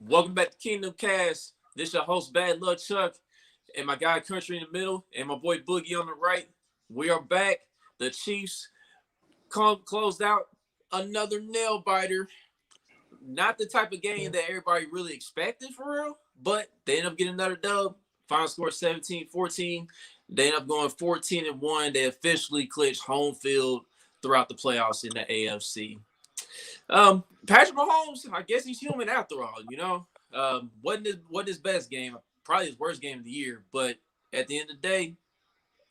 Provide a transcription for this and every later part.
Welcome back to Kingdom Kast. This your host, Bad Luck Chuck, and my guy Country in the middle, and my boy Boogie on the right. We are back. The Chiefs closed out another nail biter. Not the type of game that everybody really expected for real, but they end up getting another dub. Final score 17-14. They end up going 14-1. They officially clinched home field throughout the playoffs in the AFC. Patrick Mahomes, I guess he's human after all, you know. Wasn't his best game, probably his worst game of the year, but at the end of the day,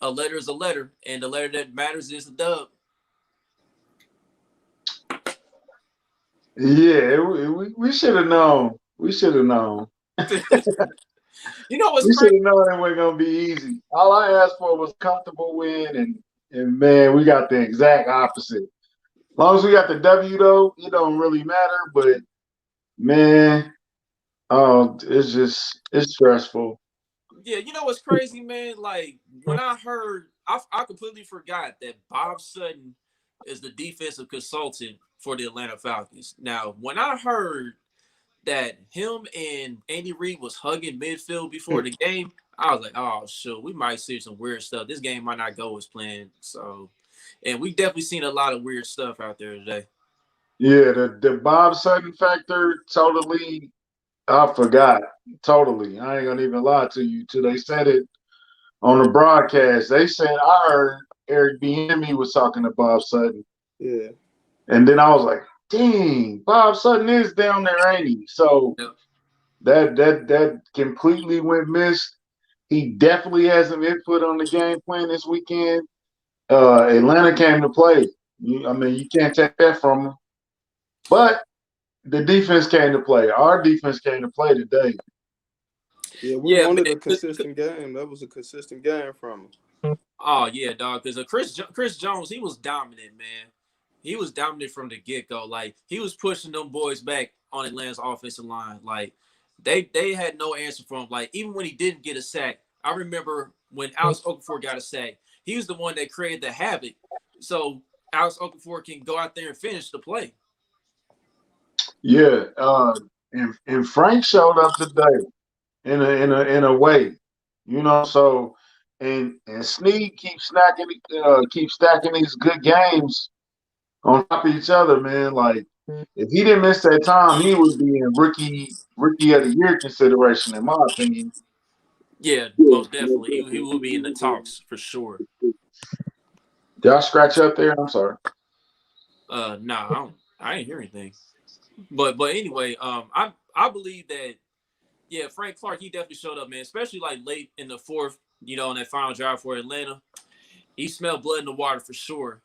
a letter is a letter, and the letter that matters is the dub. Yeah, we should have known. We should have known. You know what's We should crazy? have known it wasn't gonna be easy. All I asked for was comfortable win, and man, we got the exact opposite. As long as we got the W though, it don't really matter. But man, oh, it's stressful. Yeah, you know what's crazy, man? Like when I heard, I completely forgot that Bob Sutton is the defensive consultant for the Atlanta Falcons. Now, when I heard that him and Andy Reid was hugging midfield before the game, I was like, oh, sure, we might see some weird stuff. This game might not go as planned. So, and we definitely seen a lot of weird stuff out there today. Yeah, the Bob Sutton factor totally. I forgot totally. I ain't gonna even lie to you. Till they said it on the broadcast, they said I heard Eric Bieniemy was talking to Bob Sutton. Yeah. And then I was like, dang, Bob Sutton is down there, ain't he? So Yep. that completely went missed. He definitely has some input on the game plan this weekend. Atlanta came to play. I mean, you can't take that from them. But the defense came to play. Our defense came to play today. Yeah, we Yeah, wanted man. a consistent game. That was a consistent game from him. Oh yeah, dog. Because Chris Jones, he was dominant, man. He was dominant from the get go. Like he was pushing them boys back on Atlanta's offensive line. Like they had no answer for him. Like even when he didn't get a sack, I remember when Alex Okafor got a sack. He was the one that created the havoc. So Alex Okafor can go out there and finish the play. Yeah. And Frank showed up today in a way. So and Snead keep stacking these good games on top of each other, man. Like if he didn't miss that time, he would be in rookie of the year consideration, in my opinion. Yeah, most definitely. He will be in the talks for sure. Did I scratch up there? I'm sorry. Nah, I ain't hear anything. But anyway, I believe that yeah, Frank Clark, he definitely showed up, man. Especially like late in the fourth, you know, in that final drive for Atlanta. He smelled blood in the water for sure.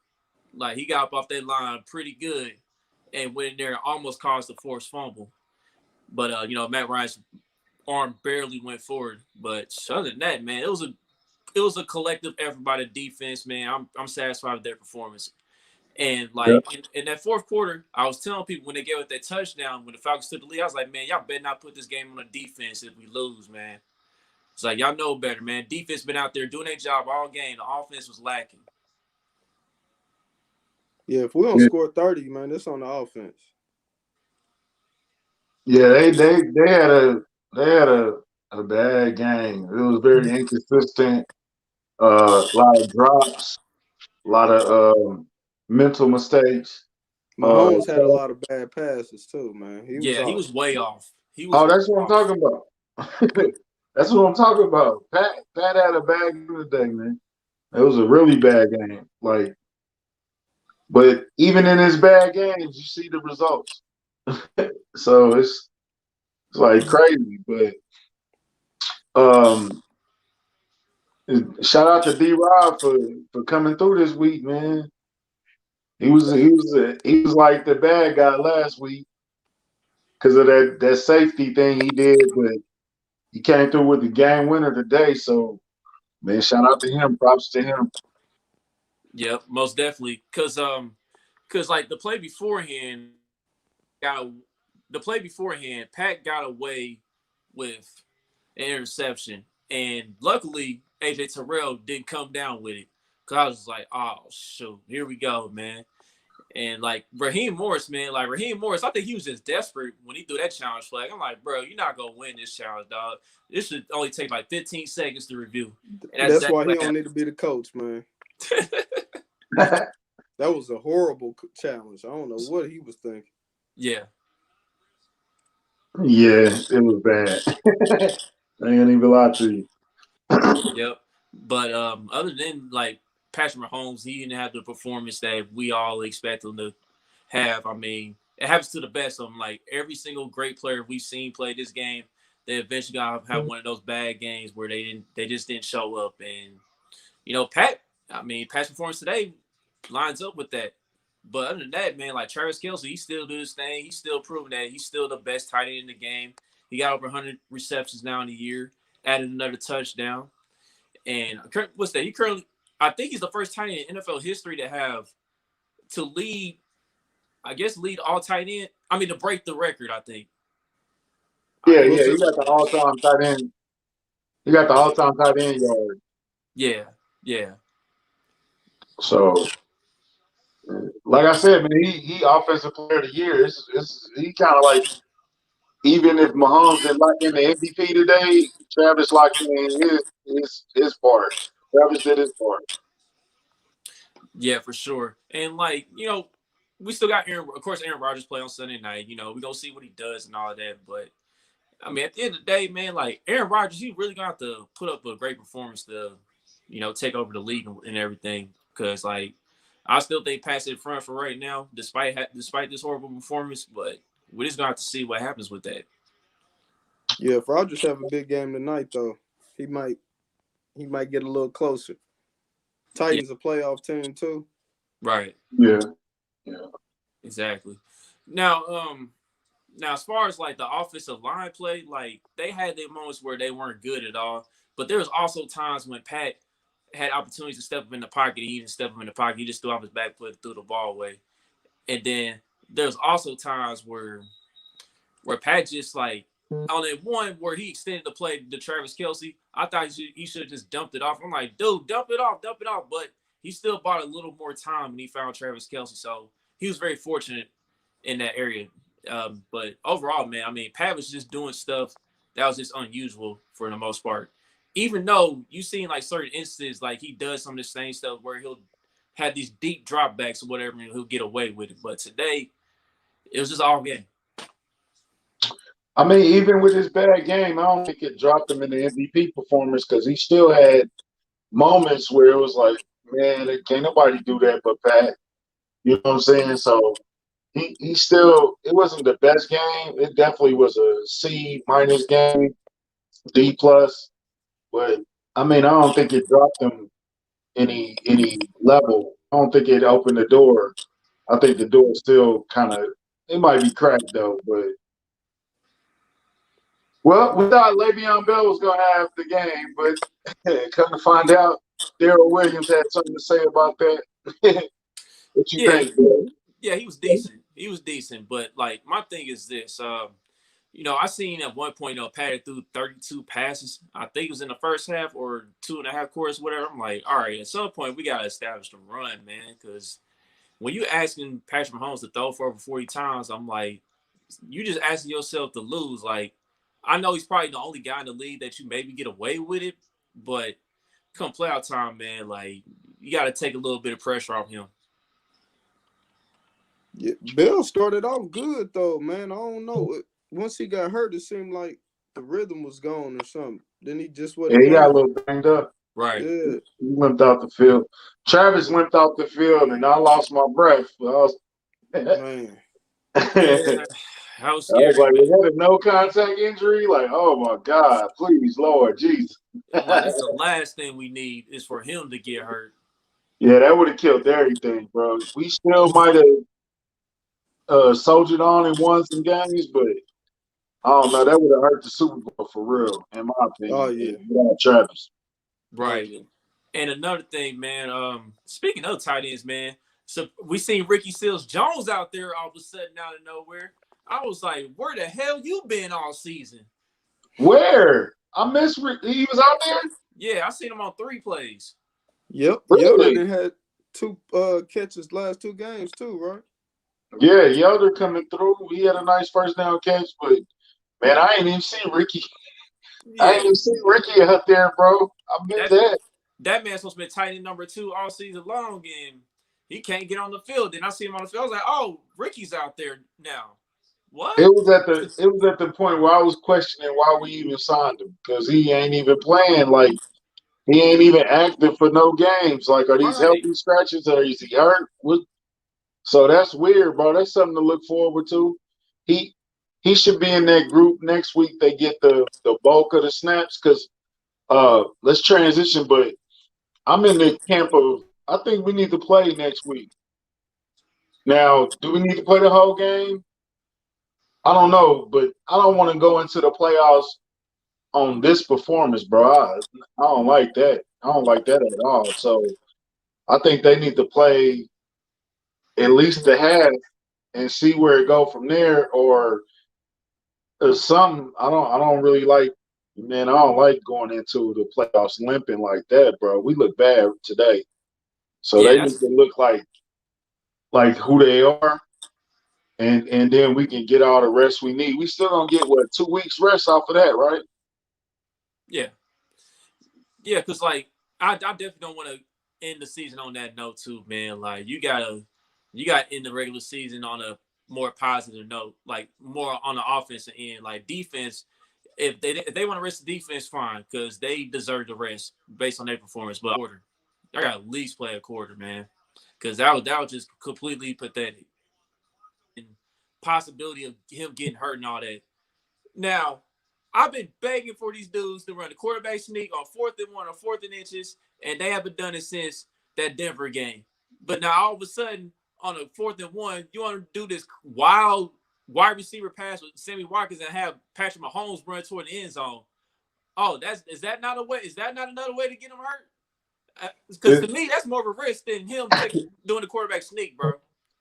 Like he got up off that line pretty good and went in there and almost caused the forced fumble. But you know, Matt Ryan's arm barely went forward. But other than that, man, it was a collective effort by the defense, man. I'm satisfied with their performance. And Yeah. like in that fourth quarter, I was telling people when they gave it that touchdown, when the Falcons took the lead, I was like, man, y'all better not put this game on the defense if we lose, man. It's like y'all know better, man. Defense been out there doing their job all game. The offense was lacking. Yeah, if we don't Yeah, score 30, man, that's on the offense. yeah, they had a bad game. It was very inconsistent. A lot of drops, a lot of mental mistakes. Uh, Mahomes had a lot of bad passes too, man. He was Yeah, he off. was way off. He was oh, way that's what I'm off. talking about. That's what I'm talking about. Pat had a bad game today, man. It was a really bad game. Like, but even in his bad games, you see the results. So it's like crazy. But um, shout out to D Rob for coming through this week, man. He was like the bad guy last week because of that safety thing he did, but he came through with the game winner today. So man, shout out to him. Props to him. Yep, most definitely. Cause like got the play beforehand, Pat got away with an interception, and luckily AJ Terrell didn't come down with it. Cause I was like, oh shoot, here we go, man. And like Raheem Morris, man, I think he was just desperate when he threw that challenge flag. I'm like, bro, you're not gonna win this challenge, dog. This should only take like 15 seconds to review. And that's exactly why he don't need to be the coach, man. That was a horrible challenge. I don't know what he was thinking. Yeah. Yeah, it was bad. I ain't gonna even lie to you. Yep. But other than like Patrick Mahomes, he didn't have the performance that we all expect him to have. I mean, it happens to the best of them. Like every single great player we've seen play this game, they eventually gotta have one of those bad games where they just didn't show up. And Pat's performance today lines up with that. But other than that, man, like Travis Kelce, he still do his thing. He's still proving that he's still the best tight end in the game. He got over 100 receptions now in a year, added another touchdown. And what's that? I think he's the first tight end in NFL history to lead all tight end. I mean, to break the record, I think. Yeah, he got the all-time tight end. He got the all-time tight end yard. Yeah. So, like I said, man, he offensive player of the year. He kind of like, even if Mahomes didn't lock in the MVP today, Travis locked in his part. Travis did his part. Yeah, for sure. And like, we still got Aaron Rodgers play on Sunday night. We're gonna see what he does and all of that. But I mean, at the end of the day, man, like Aaron Rodgers, he really gonna have to put up a great performance to, take over the league and everything. Because like, I still think Pat's in front for right now, despite this horrible performance. But we're just gonna have to see what happens with that. Yeah, if Rodgers have a big game tonight, though, he might get a little closer. Titans a playoff team too. Right. Yeah. Exactly. Now, as far as like the offensive line play, like they had their moments where they weren't good at all, but there was also times when Pat had opportunities to step up in the pocket. He didn't step up in the pocket. He just threw off his back foot, threw the ball away. And then there's also times where Pat just like on that one where he extended the play to Travis Kelce, I thought he should have just dumped it off. I'm like, dude, dump it off. But he still bought a little more time when he found Travis Kelce. So he was very fortunate in that area. But overall, man, I mean, Pat was just doing stuff that was just unusual for the most part. Even though you've seen like certain instances, like he does some of the same stuff where he'll have these deep dropbacks or whatever, and he'll get away with it. But today, it was just all game. I mean, even with his bad game, I don't think it dropped him in the MVP performance because he still had moments where it was like, man, can't nobody do that but Pat. You know what I'm saying? So he still, it wasn't the best game. It definitely was a C- game, D+. But I mean, I don't think it dropped him any level. I don't think it opened the door. I think the door still kind of, it might be cracked though, but. Well, we thought Le'Veon Bell was going to have the game, but come to find out, Darrell Williams had something to say about that. What you think, bro? Yeah, he was decent. But, like, my thing is this. I seen at one point, Pat threw 32 passes. I think it was in the first half or 2.5 quarters, whatever. I'm like, all right, at some point, we got to establish the run, man, because when you asking Patrick Mahomes to throw for over 40 times, I'm like, you just asking yourself to lose. Like, I know he's probably the only guy in the league that you maybe get away with it, but come playoff time, man, like you got to take a little bit of pressure off him. Yeah, Bell started off good though, man. I don't know. Once he got hurt, it seemed like the rhythm was gone or something. Then he just wasn't. Yeah, he got a little banged up. Right. Yeah. He limped out the field. Travis limped out the field, and I lost my breath. Man. I was scared. I was like, was that a no contact injury? Like, oh my God, please, Lord Jesus. I'm like, that's the last thing we need is for him to get hurt. Yeah, that would have killed everything, bro. We still might have soldiered on and won some games, but I don't know. That would have hurt the Super Bowl for real, in my opinion. Oh yeah, Travis. Right. Oh, yeah. And another thing, man. Speaking of tight ends, man. So we seen Ricky Seals-Jones out there all of a sudden out of nowhere. I was like, where the hell you been all season? Where? I he was out there? Yeah, I seen him on 3 plays. Yep. Really? Yep. two catches last 2 games too, right? Yeah, Yoder coming through. He had a nice first down catch, but man, I ain't even seen Ricky. I ain't Yeah, even seen Ricky out there, bro. I missed that that. that man's supposed to be tight end number 2 all season long, and he can't get on the field. Then I see him on the field. I was like, oh, Ricky's out there now. What? It was at the point where I was questioning why we even signed him because he ain't even playing. Like he ain't even active for no games. Like, are these Right. healthy scratches or is he hurt? So that's weird, bro. That's something to look forward to. He he should be in that group next week. They get the bulk of the snaps because let's transition. But I'm in the camp of I think we need to play next week. Now, do we need to play the whole game? I don't know, but I don't want to go into the playoffs on this performance, bro. I don't like that. I don't like that at all. So I think they need to play at least the half and see where it go from there, or some. I don't really like. Man, I don't like going into the playoffs limping like that, bro. We look bad today, so Yeah, they need to look like who they are, and then we can get all the rest we need. We still gonna get what 2 weeks rest off of that, right? yeah, yeah. Because like I definitely don't want to end the season on that note too, man. Like you got to end the regular season on a more positive note, like more on the offensive end, like defense. If they want to rest the defense, fine, because they deserve the rest based on their performance. But quarter, I got to at least play a quarter, man, because that was just completely pathetic. And possibility of him getting hurt and all that. Now, I've been begging for these dudes to run the quarterback sneak on 4th and 1 or 4th and inches, and they haven't done it since that Denver game. But now all of a sudden, on a 4th and 1, you want to do this wild wide receiver pass with Sammy Watkins and have Patrick Mahomes run toward the end zone. Oh, is that not a way? Is that not another way to get him hurt? Because to me, that's more of a risk than him doing the quarterback sneak, bro.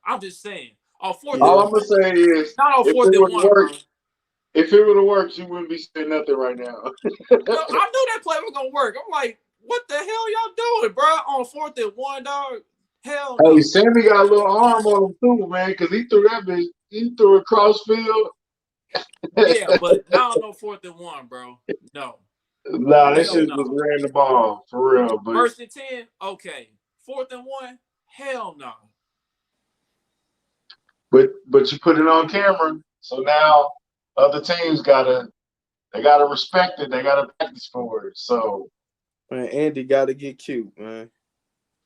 I'm just saying. On fourth Yeah. and All one, I'm gonna say is, not on if fourth it and would one, bro. work, if it would have worked, you wouldn't be saying nothing right now. No, I knew that play was gonna work. I'm like, what the hell y'all doing, bro? On 4th and 1, dog. Hell Hey, no. Sammy got a little arm on him too, man, because he threw that bitch. He threw it cross field. Yeah, but now no 4th and 1, bro. No. Nah, that Hell shit just no. ran the ball for real. But 1st and 10, okay. 4th and 1, hell no. but you put it on camera, so now other teams gotta respect it. They gotta practice for it. So Man, Andy got to get cute, man.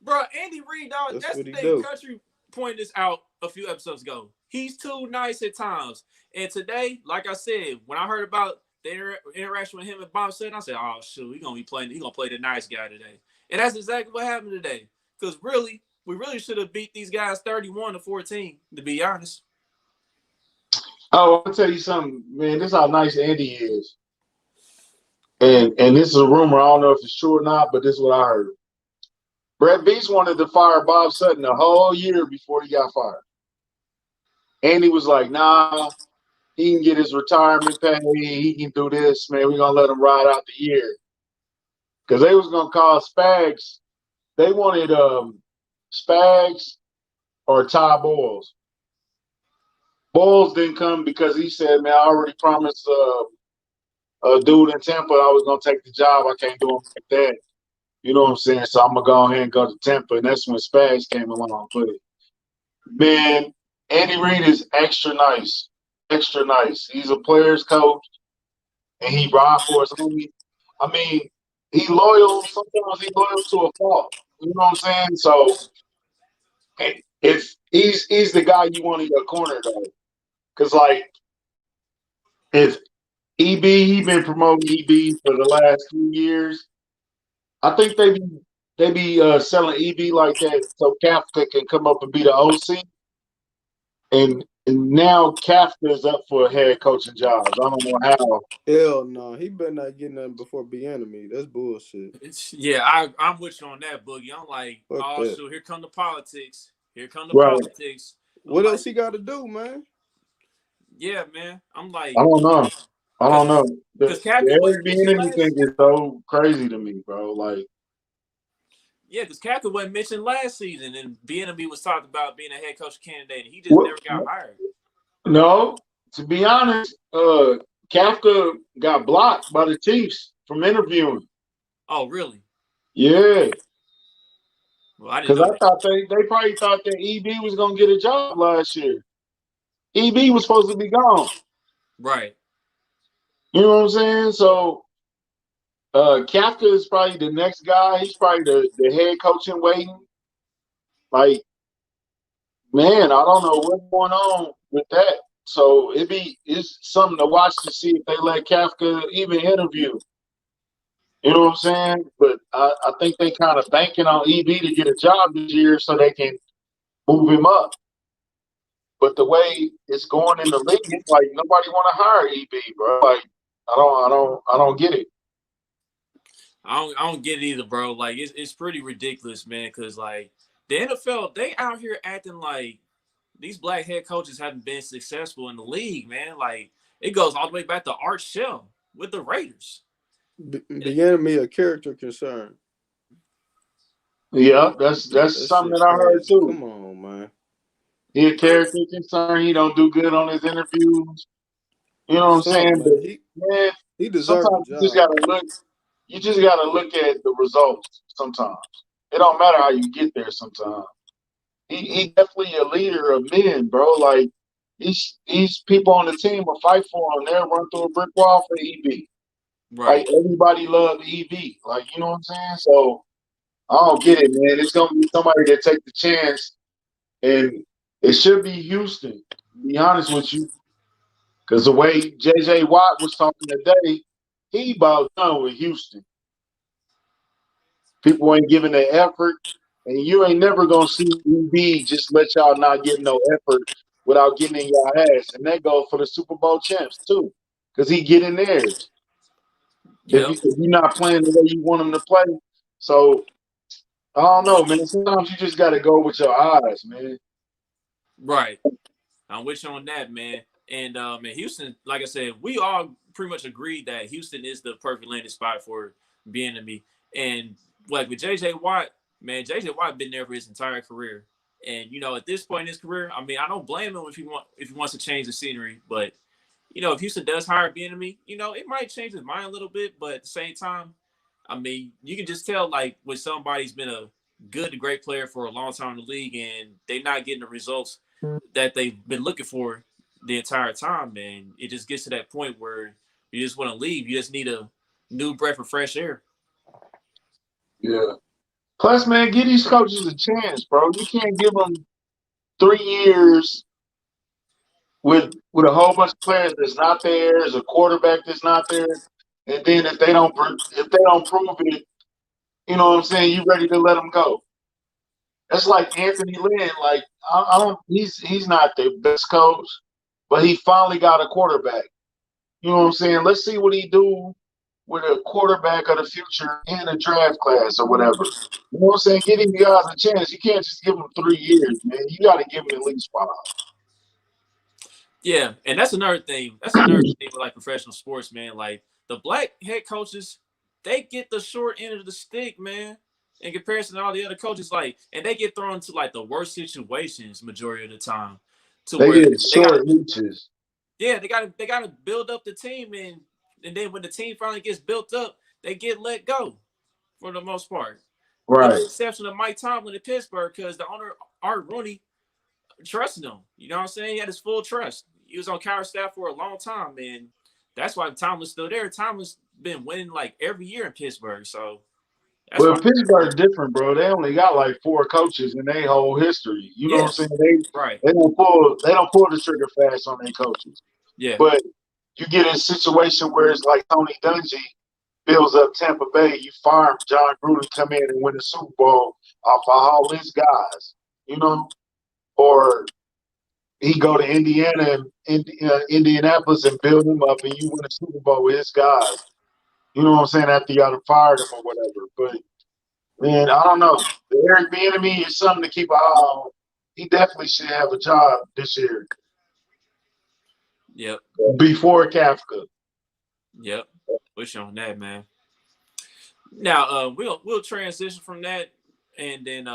Bro, Andy Reid, dog, That's that's what the he thing. do. Country pointed this out a few episodes ago. He's too nice at times. And today, like I said, when I heard about the interaction with him and Bob Sutton, I said, oh, shoot, he's going to play the nice guy today. And that's exactly what happened today. Because really, we really should have beat these guys 31-14, to be honest. I'll tell you something, man. This is how nice Andy is. And this is a rumor. I don't know if it's true or not, but this is what I heard. Brett Beast wanted to fire Bob Sutton a whole year before he got fired. Andy was like, nah, he can get his retirement pay. He can do this, man. We're going to let him ride out the year. Because they was going to call Spags. They wanted Spags or Ty Boyles. Boyles didn't come because he said, man, I already promised a dude in Tampa I was going to take the job. I can't do him like that. You know what I'm saying? So I'm going to go ahead and go to Tampa. And that's when Spags came along. But, man, Andy Reid is extra nice. Extra nice. He's a player's coach, and he ride for his homie. I mean, he loyal. Sometimes he loyal to a fault. You know what I'm saying? So if he's the guy you want in your corner, though. Because, like, if he been promoting EB for the last 2 years. I think they be selling EB like that so Kafka can come up and be the OC. And now Kafka's up for head coaching jobs. I don't know how. Hell no. He better not get nothing before Bieniemy. That's bullshit. Yeah, I'm with you on that, Boogie. I'm like, Fuck oh, that. shoot, here come the politics. Here come the Right. politics. What I'm else like, he got to do, man? yeah, man. I'm like, I don't know. I don't know. The because Captain was Eric this his Bieniemy last. thing is so crazy to me, bro. Like, Yeah, because Kafka wasn't mentioned last season, and Bieniemy was talked about being a head coach candidate, and he just Well, never got hired. no, to be honest, Kafka got blocked by the Chiefs from interviewing. Oh, really? Yeah, Well, I didn't because know I that. thought they probably thought that EB was gonna get a job last year. EB was supposed to be gone. Right. You know what I'm saying? So Kafka is probably the next guy. He's probably the head coach in waiting. Like, man, I don't know what's going on with that. So it's something to watch to see if they let Kafka even interview. You know what I'm saying? But I think they kind of banking on EB to get a job this year so they can move him up. But the way it's going in the league, it's like nobody want to hire EB, bro. Like I don't get it. I don't get it either, bro. Like it's pretty ridiculous, man. Because like the NFL, they out here acting like these black head coaches haven't been successful in the league, man. Like it goes all the way back to Art Shell with the Raiders. Began me a character concern. Yeah, that's That something shit that I heard crazy. too. Come on, man. He a character concern. He don't do good on his interviews. You know what I'm saying? Something, But man. man, He deserved a sometimes you just job, gotta man. look. You just gotta look at the results. Sometimes it don't matter how you get there. Sometimes he definitely a leader of men, bro. Like these people on the team will fight for him. They'll run through a brick wall for EB. Like Right. everybody loved EB. Like you know what I'm saying? So I don't get it, man. It's gonna be somebody that take the chance, and it should be Houston. To be honest with you. Because the way J.J. Watt was talking today, he about done with Houston. People ain't giving the effort, and you ain't never gonna see EB just let y'all not get no effort without getting in y'all ass. And that goes for the Super Bowl champs too, because he get in theirs. Yep. If you're not playing the way you want him to play, so I don't know, man. Sometimes you just got to go with your eyes, man. Right. I'm with you on that, man. And Houston, like I said, we all pretty much agreed that Houston is the perfect landing spot for Bieniemy. And like with JJ Watt, man, JJ Watt been there for his entire career. And you know, at this point in his career, I mean, I don't blame him if he wants to change the scenery. But you know, if Houston does hire Bieniemy, you know, it might change his mind a little bit. But at the same time, I mean, you can just tell like when somebody's been a good to great player for a long time in the league and they're not getting the results that they've been looking for the entire time, man. It just gets to that point where you just want to leave. You just need a new breath of fresh air. Yeah. Plus, man, give these coaches a chance, bro. You can't give them 3 years with a whole bunch of players that's not there, as a quarterback that's not there, and then if they don't prove it, you know what I'm saying, you ready to let them go. That's like Anthony Lynn. Like I don't, he's not the best coach, but he finally got a quarterback. You know what I'm saying? Let's see what he do with a quarterback of the future in a draft class or whatever. You know what I'm saying? Give him guys a chance. You can't just give him 3 years, man. You got to give him at least 5. Yeah, and that's another thing. That's another thing with like professional sports, man. Like the black head coaches, they get the short end of the stick, man. In comparison to all the other coaches, like, and they get thrown into like the worst situations majority of the time, to They where get they got to, short leaches. yeah, they got to build up the team, and then when the team finally gets built up, they get let go for the most part, with Right. the exception of Mike Tomlin in Pittsburgh, because the owner Art Rooney trusting him. You know what I'm saying? He had his full trust. He was on Cowher staff for a long time, and that's why Tomlin's still there. Tomlin's been winning like every year in Pittsburgh, so that's why. Well, Pittsburgh's different, bro. They only got like 4 coaches in their whole history. You know what Yeah, I'm saying? They right. they don't pull the trigger fast on their coaches. Yeah, But you get in a situation where it's like Tony Dungy builds up Tampa Bay, you farm John Gruden, come in and win the Super Bowl off of all his guys, you know, or he go to Indiana and Indianapolis and build him up, and you win a Super Bowl with his guys. You know what I'm saying? After y'all fired him or whatever. But man, I don't know. The Eric Bieniemy is something to keep an eye on. He definitely should have a job this year yep, before Kafka. yep. Wish on that, man. Now, we'll transition from that and then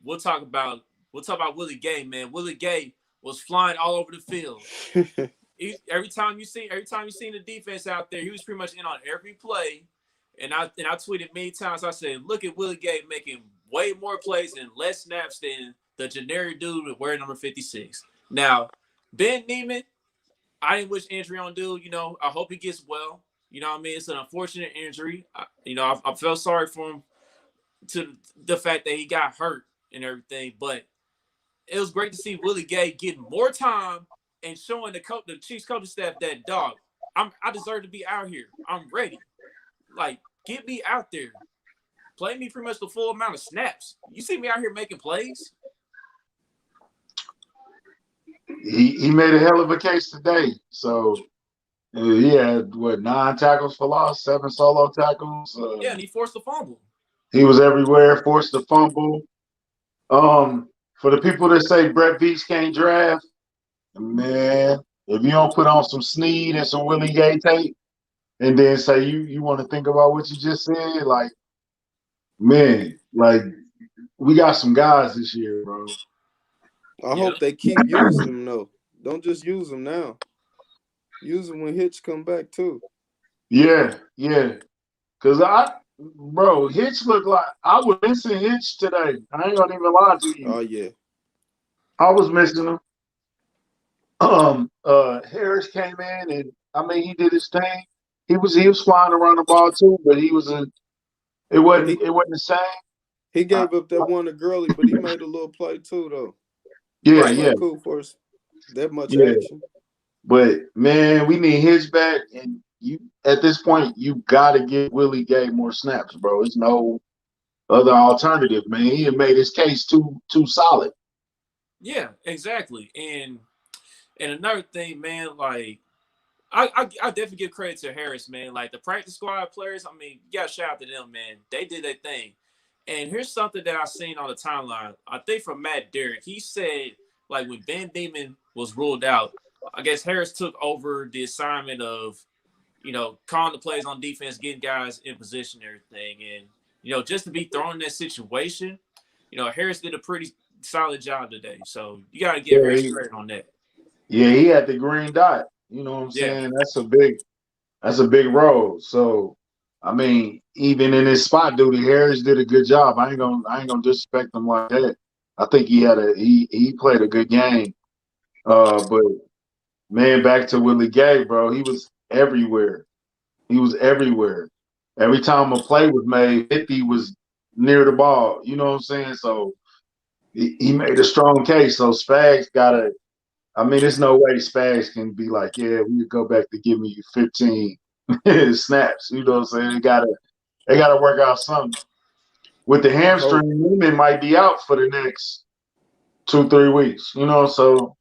we'll talk about Willie Gay, man. Willie Gay was flying all over the field. Every time you seen the defense out there, he was pretty much in on every play. And I tweeted many times. I said, look at Willie Gay making way more plays and less snaps than the generic dude wearing number 56. Now, Ben Neiman, I didn't wish injury on dude. You know, I hope he gets well. You know what I mean? It's an unfortunate injury. I felt sorry for him to the fact that he got hurt and everything. But it was great to see Willie Gay getting more time and showing the Chiefs coaching staff that, dog, I deserve to be out here. I'm ready. Like, get me out there. Play me pretty much the full amount of snaps. You see me out here making plays? He made a hell of a case today. So he had 9 tackles for loss, 7 solo tackles. Yeah, and he forced a fumble. He was everywhere, forced a fumble. For the people that say Brett Veach can't draft, man, if you don't put on some Snead and some Willie Gay tape, and then say you want to think about what you just said, like, man, like, we got some guys this year, bro. I hope they keep using them, though. Don't just use them now. Use them when Hitch come back, too. Yeah. Because Hitch looked like – I was missing Hitch today. I ain't going to even lie to you. Oh, yeah. I was missing him. Harris came in, and, I mean, he did his thing. He was flying around the ball, too, but it wasn't the same. He gave up that one to Gurley, but he made a little play, too, though. Yeah, yeah. Cool for us. That much action. But man, we need Hitch back, and you at this point you gotta give Willie Gay more snaps, bro. There's no other alternative, man. He had made his case too solid. Yeah, exactly. And another thing, man, like I definitely give credit to Harris, man. Like the practice squad players, I mean, you gotta shout out to them, man. They did their thing. And here's something that I seen on the timeline. I think from Matt Derrick. He said, like, when Ben Demon was ruled out, I guess Harris took over the assignment of, calling the plays on defense, getting guys in position and everything. And, just to be thrown in that situation, Harris did a pretty solid job today. So you got to give Harris credit on that. Yeah, he had the green dot. You know what I'm saying? That's a big role. So, I mean, even in his spot duty, Harris did a good job. I ain't gonna disrespect him like that. I think he played a good game. But man, back to Willie Gay, bro. He was everywhere. Every time a play was made, 50 was near the ball. You know what I'm saying? So he made a strong case. So Spags gotta. I mean, there's no way Spags can be like, yeah, we could go back to giving you 15 snaps. You know what I'm saying? They gotta work out something. With the hamstring, Neiman might be out for the next 2-3 weeks. So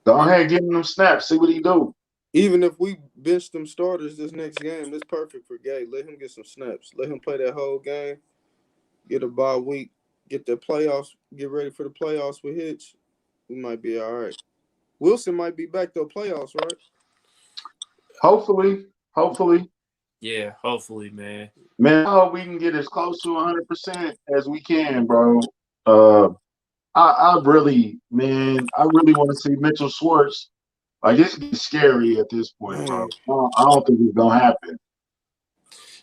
go ahead, give him them snaps. See what he do. Even if we bench them starters this next game, it's perfect for Gay. Let him get some snaps. Let him play that whole game. Get a bye week. Get the playoffs. Get ready for the playoffs with Hitch. We might be all right. Wilson might be back to playoffs, right? Hopefully. Yeah, hopefully, man. Man, I hope we can get as close to 100% as we can, bro. I really want to see Mitchell Schwartz. Like, it's getting scary at this point, bro. I don't think it's gonna happen.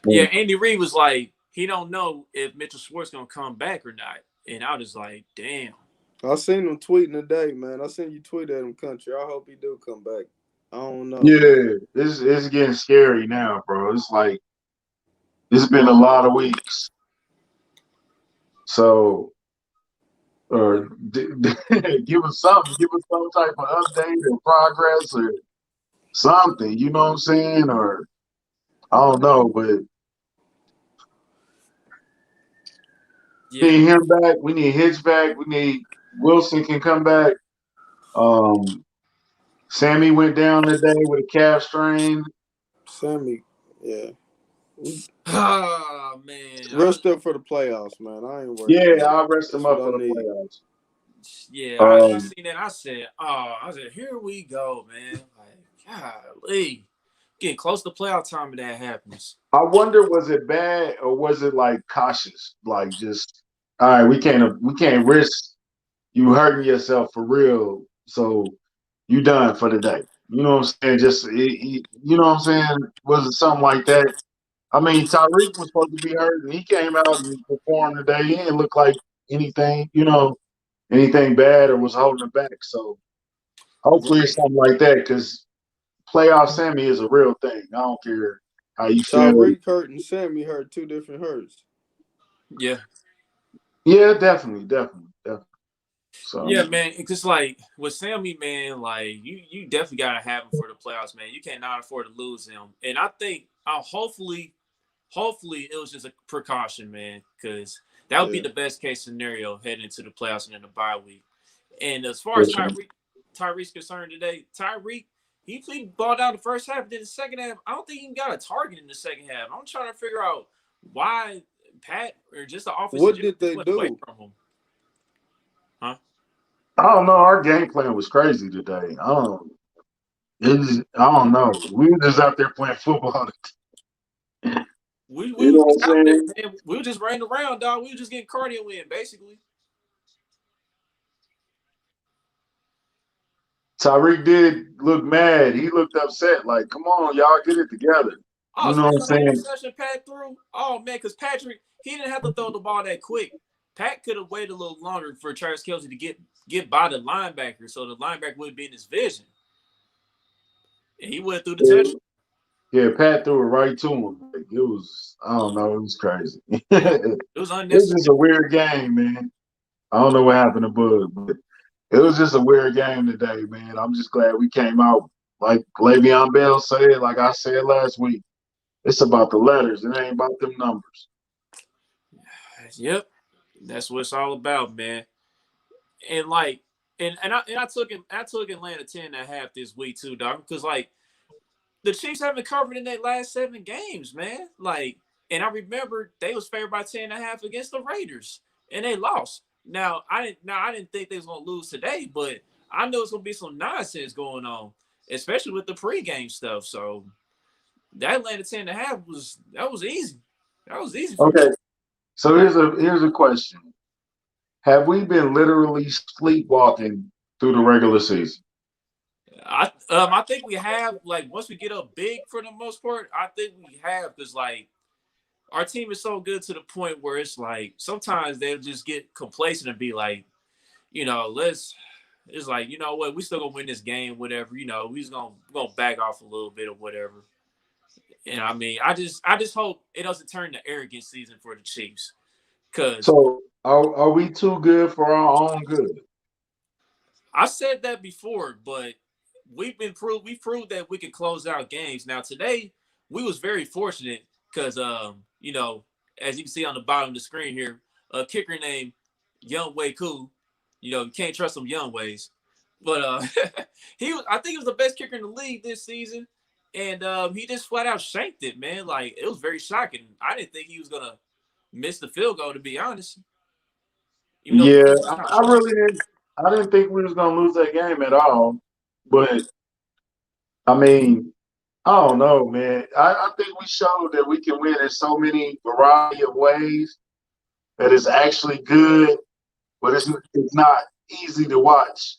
Yeah, Andy Reid was like, he don't know if Mitchell Schwartz gonna come back or not, and I was like, damn. I seen him tweeting today, man. I seen you tweet at him, country. I hope he do come back. I don't know. Yeah, it's getting scary now, bro. It's like it's been a lot of weeks. So, give us something. Give us some type of update or progress or something. You know what I'm saying? Or I don't know, but we need him back. We need Hitch back. We need Wilson can come back. Sammy went down today with a calf strain. Sammy, yeah. Oh, man. Rest up for the playoffs, man. I ain't worried. Yeah, I'll rest him up for the playoffs. Yeah, I seen that. I said, here we go, man. Like, golly. getting close to playoff time and that happens. I wonder, was it bad or was it like cautious? Like just, all right, we can't risk you hurting yourself for real. So you done for the day. You know what I'm saying? Just you know what I'm saying? Was it something like that? I mean, Tyreek was supposed to be hurt, and he came out and performed today. He didn't look like anything, anything bad or was holding him back. So hopefully it's Right. something like that because playoff Sammy is a real thing. I don't care how you feel. Tyreek hurt and Sammy hurt, 2 different hurts. Yeah. Yeah, definitely. So Yeah, man. Because like with Sammy, man, like you definitely gotta have him for the playoffs, man. You cannot afford to lose him. And I think hopefully it was just a precaution, man, because that would be Yeah. the best case scenario heading into the playoffs and in the bye week. And as far for as sure. Tyreek's concerned today, Tyreek, he balled out the first half, then the second half, I don't think he got a target in the second half. I'm trying to figure out why Pat or just the offense What did they went away do? from him. Huh? I don't know. Our game plan was crazy today. I don't know. We were just out there playing football. We You were know what just I'm out there, saying? man. We were just running around, dog. We were just getting cardio in, basically. Tyreek did look mad. He looked upset. Like, come on, y'all, get it together. Oh, You know what I'm especially that saying? interception Pat threw. Oh man, because Patrick, he didn't have to throw the ball that quick. Pat could have waited a little longer for Travis Kelce to get by the linebacker, so the linebacker would be in his vision, and he went through the touch. Yeah, Pat threw it right to him. Like, it was, I don't know, it was crazy. It It was was unnecessary. just a weird game, man. I don't know what happened to Bud, but it was just a weird game today, man. I'm just glad we came out like Le'Veon Bell said, like I said last week. It's about the letters. It ain't about them numbers. Yep, that's what it's all about, man. And like, I took Atlanta 10.5 this week too, dog, because like the Chiefs haven't covered in their last 7 games, man. Like, and I remember they was favored by 10.5 against the Raiders, and they lost. I didn't think they was gonna lose today, but I know it's gonna be some nonsense going on, especially with the pregame stuff. So that Atlanta 10.5 was easy. That was easy for the Okay, Chiefs. so here's a question. Have we been literally sleepwalking through the regular season? I think we have, like, once we get up big for the most part. I think we have, because like our team is so good to the point where it's like sometimes they'll just get complacent and be like, it's like, you know what, we still gonna win this game, whatever, we just gonna back off a little bit or whatever. And I mean, I just hope it doesn't turn to arrogant season for the Chiefs. Cause So are we too good for our own good? I said that before, but we proved that we could close out games. Now today we was very fortunate because as you can see on the bottom of the screen here, a kicker named Young Wei Koo. You can't trust some young ways. But I think he was the best kicker in the league this season. And he just flat out shanked it, man. Like, it was very shocking. I didn't think he was gonna miss the field goal, to be honest. Even though the Yeah, field was kind of I short. really didn't. I didn't think we was gonna lose that game at all. But I mean, I don't know, man. I think we showed that we can win in so many variety of ways that it's actually good, but it's not easy to watch.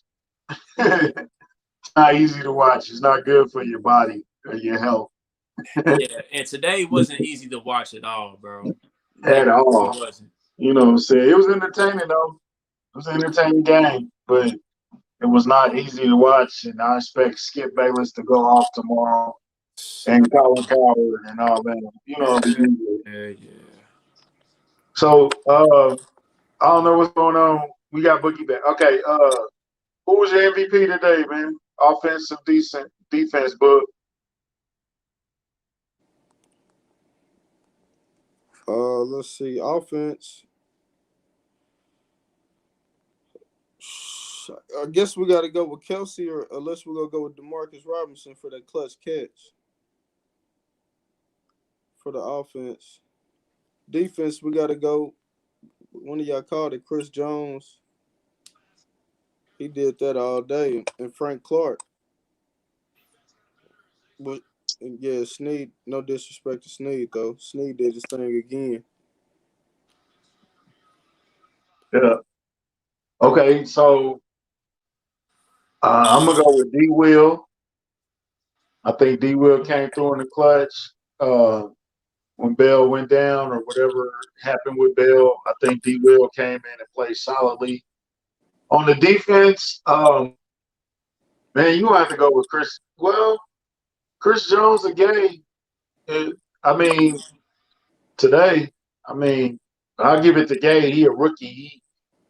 It's not easy to watch. It's not good for your body or your health Yeah, and today wasn't easy to watch at all, bro. at It all. wasn't. You know what I'm saying? It was entertaining though. It was an entertaining game, but it was not easy to watch. And I expect Skip Bayless to go off tomorrow and Colin Cowherd and all that. You know the Yeah, usual. yeah. So I don't know what's going on. We got Boogie back. Okay, who was your MVP today, man? Offensive decent defense, but Let's see. Offense. I guess we got to go with Kelsey, or unless we're gonna go with Demarcus Robinson for that clutch catch for the offense. Defense, we got to go. One of y'all called it Chris Jones. He did that all day, and Frank Clark. But And yeah, Snead. No disrespect to Snead though. Snead did his thing again. Yeah. Okay, so I'm gonna go with D. Will. I think D. Will came through in the clutch when Bell went down or whatever happened with Bell. I think D. Will came in and played solidly. On the defense, man, you have to go with Chris. Well, Chris Jones again. I mean, today, I mean, I'll give it to Gay. He a rookie.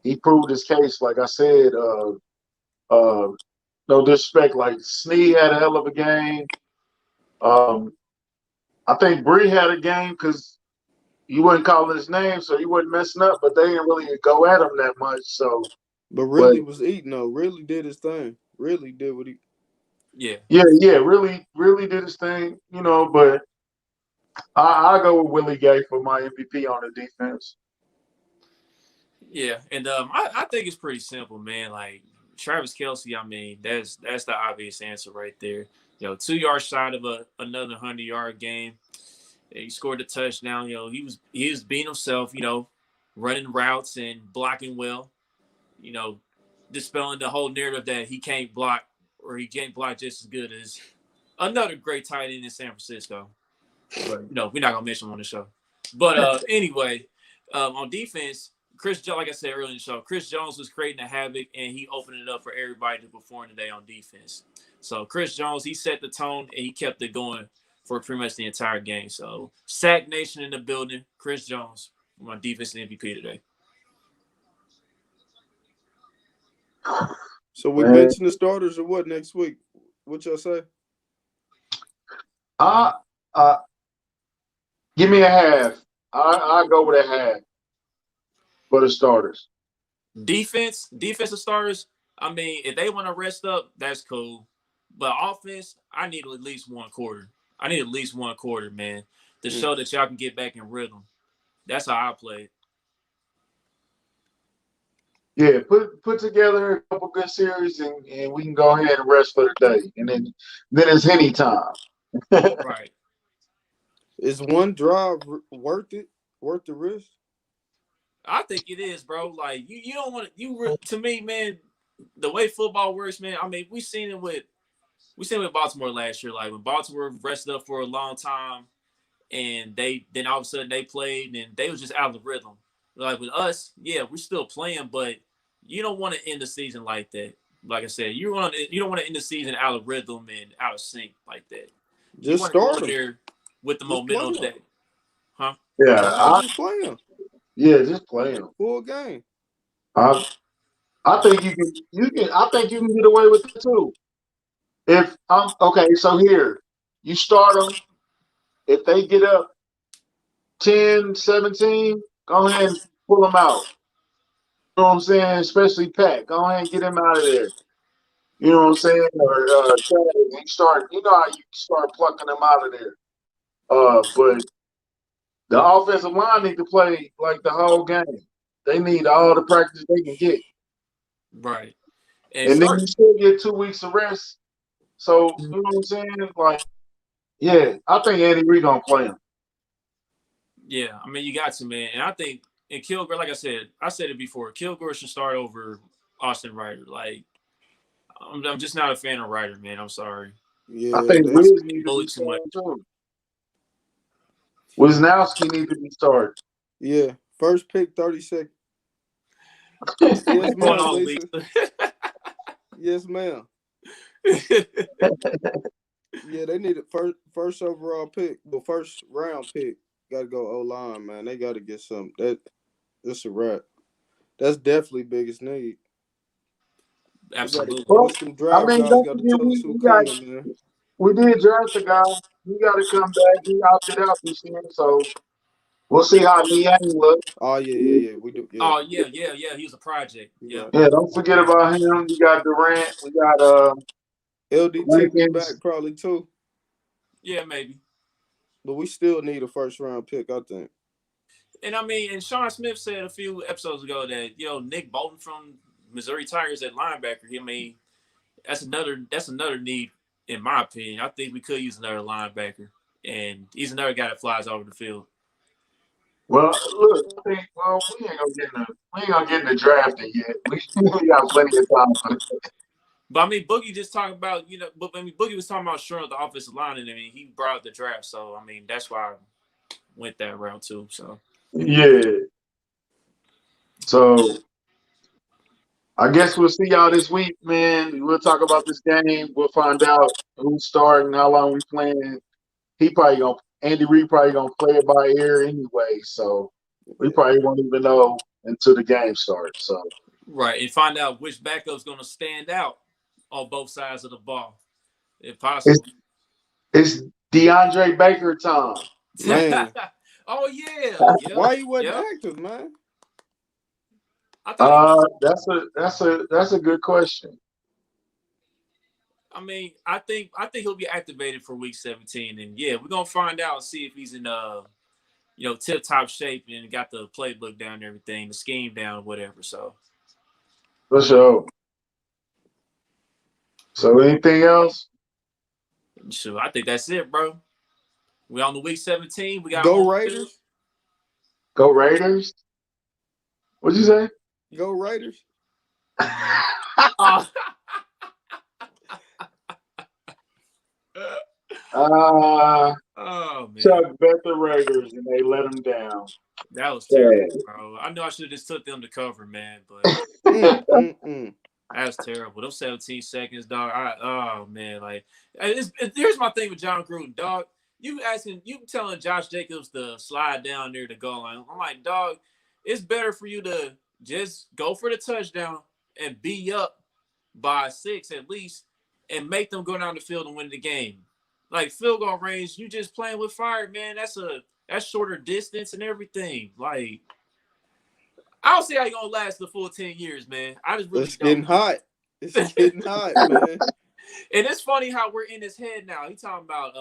He proved his case. Like I said, uh, no disrespect. Like Snead had a hell of a game. I think Bree had a game because you wasn't calling his name, so he wasn't messing up. But they didn't really go at him that much. So, But really was eating though. Really did his thing. Really did what he. Yeah. yeah, really did his thing. You know, but I go with Willie Gay for my MVP on the defense. Yeah, and I think it's pretty simple, man. Like Travis Kelce, I mean, that's the obvious answer right there. 2 yards shot of another 100-yard game. He scored a touchdown. He was being himself. Running routes and blocking well. Dispelling the whole narrative that he can't block or he can't block just as good as another great tight end in San Francisco. But we're not gonna mention him on the show. But anyway, on defense. Like I said earlier in the show, Chris Jones was creating a havoc, and he opened it up for everybody to perform today on defense. So Chris Jones, he set the tone, and he kept it going for pretty much the entire game. So Sack Nation in the building. Chris Jones, my defensive MVP today. So we benching the starters or what next week? What y'all say? Give me a half. I go with a half for the starters. Defensive starters. I mean, if they want to rest up, that's cool. But offense, I need at least one quarter. I need at least one quarter, man, to show that y'all can get back in rhythm. That's how I play. Yeah, put together a couple good series, and we can go ahead and rest for the day, and then it's Henny time. Right. Is one drive worth it? Worth the risk? I think it is, bro. Like you don't want to me, man. The way football works, man. I mean, we seen it with Baltimore last year. Like when Baltimore rested up for a long time, and then all of a sudden they played and they was just out of the rhythm. Like with us, yeah, we're still playing, but you don't want to end the season like that. Like I said, you don't want to end the season out of rhythm and out of sync like that. Just you want start to go there with the momentum that, huh? Yeah, just play them. Yeah, just play them. Full game. I think you can. I think you can get away with it too. If okay, so here you start them. If they get up 10-17, go ahead and pull them out. You know what I'm saying? Especially Pat. Go ahead and get him out of there. You know what I'm saying? Or you start. You know how you start plucking them out of there. But the offensive line need to play like the whole game. They need all the practice they can get. Right. And then you still get 2 weeks of rest. So, you know what I'm saying? Like, yeah, I think Andy Reid gonna play him. Yeah, I mean, you got to, man. And I think in Kilgore, like I said it before, Kilgore should start over Austin Ryder. Like, I'm just not a fan of Ryder, man. I'm sorry. Yeah, I think Wiz needs to be too much. too. Wisnowski needs to be started. Yeah, first pick, 32nd. Yes, ma'am, Lisa. Yes, ma'am. Yeah, they need a first overall pick, well, first round pick. Got to go O-line, man. They got to get some. That's a wrap. That's definitely biggest need. Absolutely. Well, some draft guys got to tell us who coming, man. We did draft a guy. He got to come back. He opted out this year, so we'll see how Niang looks. Oh yeah. We do. Yeah. Oh yeah. He was a project. Yeah. Yeah. Don't forget about him. We got Durant. We got LDT be back probably too. Yeah, maybe. But we still need a first round pick, I think. And I mean, and Sean Smith said a few episodes ago that Nick Bolton from Missouri Tigers at linebacker. I mean, that's another need in my opinion. I think we could use another linebacker, and he's another guy that flies over the field. Well, look, we ain't gonna get in the drafting yet. We got plenty of time for that. But I mean, Boogie just talking about, but I mean, Boogie was talking about shoring up the offensive line, and I mean, he brought up the draft. So I mean, that's why I went that route too. So Yeah. So I guess we'll see y'all this week, man. We'll talk about this game. We'll find out who's starting, how long we playing. Andy Reid probably gonna play it by ear anyway. So we probably won't even know until the game starts. So right, and find out which backup's gonna stand out on both sides of the ball, if possible. it's DeAndre Baker time. Man. Oh yeah. Why you wasn't active, man? I thought That's a good question. I mean, I think he'll be activated for week 17, and yeah, we're gonna find out and see if he's in tip top shape and got the playbook down and everything, the scheme down, whatever. So For sure. So anything else? sure, I think that's it, bro. We on the week 17. We got Go Raiders. Go Raiders. What'd you say? Go Raiders. Oh man, Chuck bet the Raiders and they let them down. that was terrible, bro. I know I should have just took them to cover, man, but that's terrible. Those 17 seconds, dog. Oh man, like here's my thing with John Gruden, dog. You telling Josh Jacobs to slide down near the goal line. I'm like, dog, it's better for you to just go for the touchdown and be up by 6 at least and make them go down the field and win the game. Like field goal range, you just playing with fire, man. That's shorter distance and everything. Like, I don't see how you're gonna last the full 10 years, man. I just really It's getting hot. It's getting hot, man. And it's funny how we're in his head now. He talking about,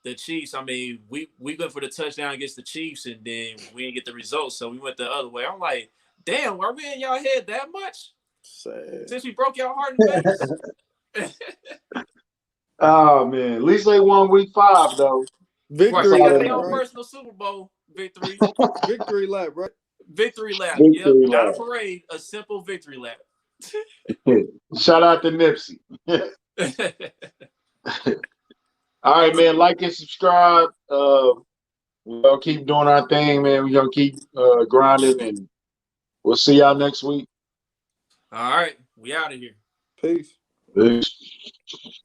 the Chiefs. I mean, we went for the touchdown against the Chiefs, and then we didn't get the results, so we went the other way. I'm like, damn, are we in y'all head that much? Sad. Since we broke y'all heart in Vegas. Oh man, at least they won week 5 though. Victory Right, they got lap, their own right? personal Super Bowl victory. Victory lap, right? Victory lap. Victory Yep. Not lap. a parade, a simple victory lap. Shout out to Nipsey. All right, man. Like and subscribe. We're gonna keep doing our thing, man. We're gonna keep grinding, and we'll see y'all next week. All right, we out of here. Peace. Peace.